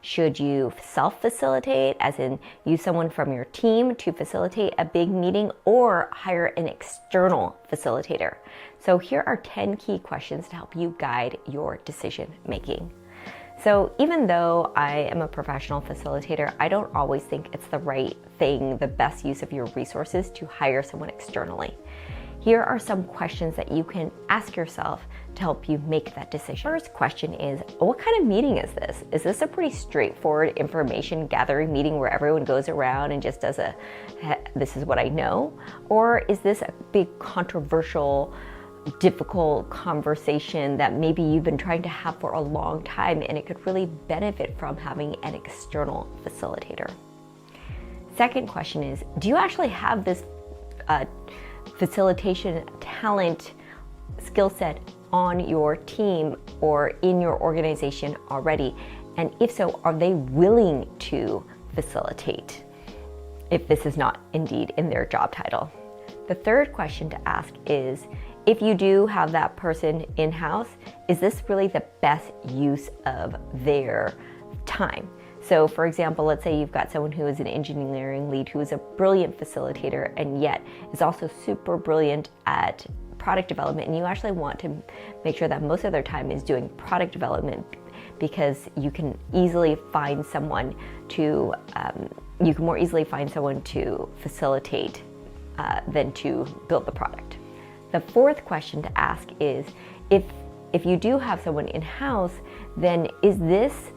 Should you self-facilitate, as in use someone from your team to facilitate a big meeting, or hire an external facilitator? So here are 10 key questions to help you guide your decision making. So even though I am a professional facilitator, I don't always think it's the right thing, the best use of your resources to hire someone externally. Here are some questions that you can ask yourself to help you make that decision. First question is, what kind of meeting is this? Is this a pretty straightforward information gathering meeting where everyone goes around and just does a, this is what I know? Or is this a big controversial, difficult conversation that maybe you've been trying to have for a long time and it could really benefit from having an external facilitator? Second question is, do you actually have this facilitation talent skill set on your team or in your organization already? And if so, are they willing to facilitate if this is not indeed in their job title? The third question to ask is, if you do have that person in-house, is this really the best use of their time? So for example, let's say you've got someone who is an engineering lead who is a brilliant facilitator and yet is also super brilliant at product development, and you actually want to make sure that most of their time is doing product development, because you can easily find someone to, you can more easily find someone to facilitate than to build the product. The fourth question to ask is, if you do have someone in-house, then is this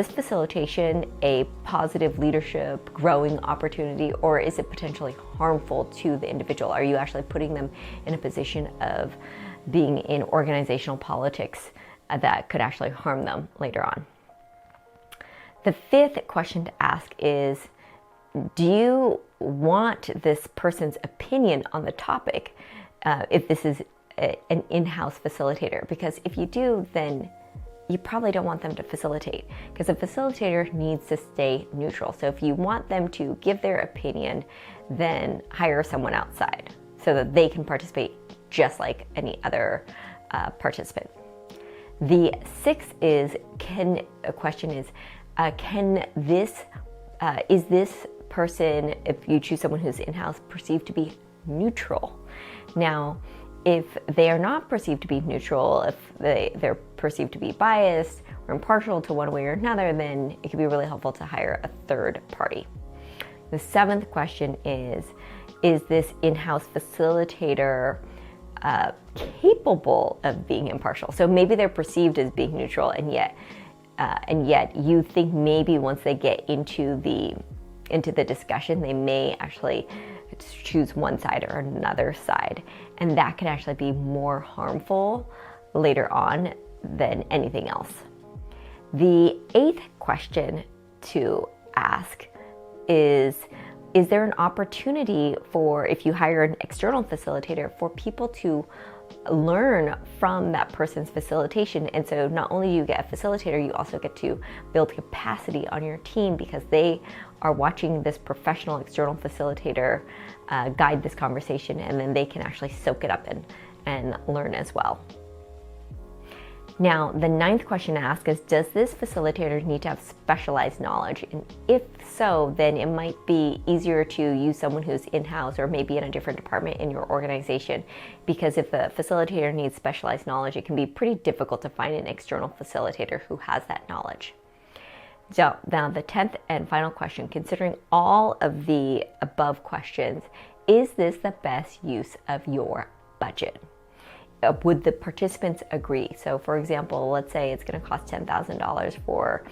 facilitation a positive leadership growing opportunity, or is it potentially harmful to the individual? Are you actually putting them in a position of being in organizational politics that could actually harm them later on? The fifth question to ask is, do you want this person's opinion on the topic if this is an in-house facilitator? Because if you do, then you probably don't want them to facilitate, because a facilitator needs to stay neutral. So if you want them to give their opinion, then hire someone outside so that they can participate just like any other participant. The sixth is, is this person, if you choose someone who's in-house, perceived to be neutral? Now, if they are not perceived to be neutral, if they're perceived to be biased or impartial to one way or another, then it can be really helpful to hire a third party. The seventh question is this in-house facilitator capable of being impartial? So maybe they're perceived as being neutral, and yet you think maybe once they get into the discussion, they may actually choose one side or another side, and that can actually be more harmful later on than anything else. The eighth question to ask is there an opportunity for, if you hire an external facilitator, for people to learn from that person's facilitation? And so not only do you get a facilitator, you also get to build capacity on your team, because they are watching this professional external facilitator guide this conversation, and then they can actually soak it up and learn as well. Now, the ninth question to ask is, does this facilitator need to have specialized knowledge? And if so, then it might be easier to use someone who's in-house or maybe in a different department in your organization, because if the facilitator needs specialized knowledge, it can be pretty difficult to find an external facilitator who has that knowledge. So now the 10th and final question, considering all of the above questions, is this the best use of your budget? Would the participants agree? So for example, let's say it's going to cost $10,000 for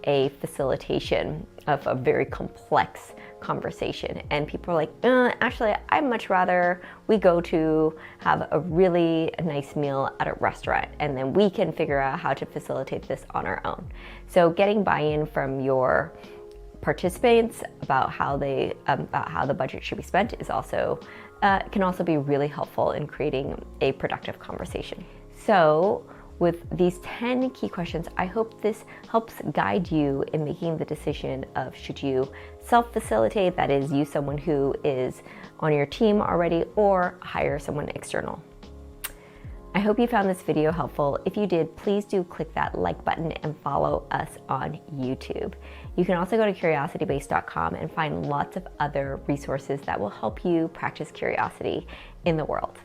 a facilitation of a very complex conversation, and people are like, actually, I'd much rather we go to have a really nice meal at a restaurant, and then we can figure out how to facilitate this on our own. So getting buy-in from your participants about how the budget should be spent is also can also be really helpful in creating a productive conversation. So with these 10 key questions, I hope this helps guide you in making the decision of, should you self-facilitate, that is, use someone who is on your team already, or hire someone external. I hope you found this video helpful. If you did, please do click that like button and follow us on YouTube. You can also go to curiositybase.com and find lots of other resources that will help you practice curiosity in the world.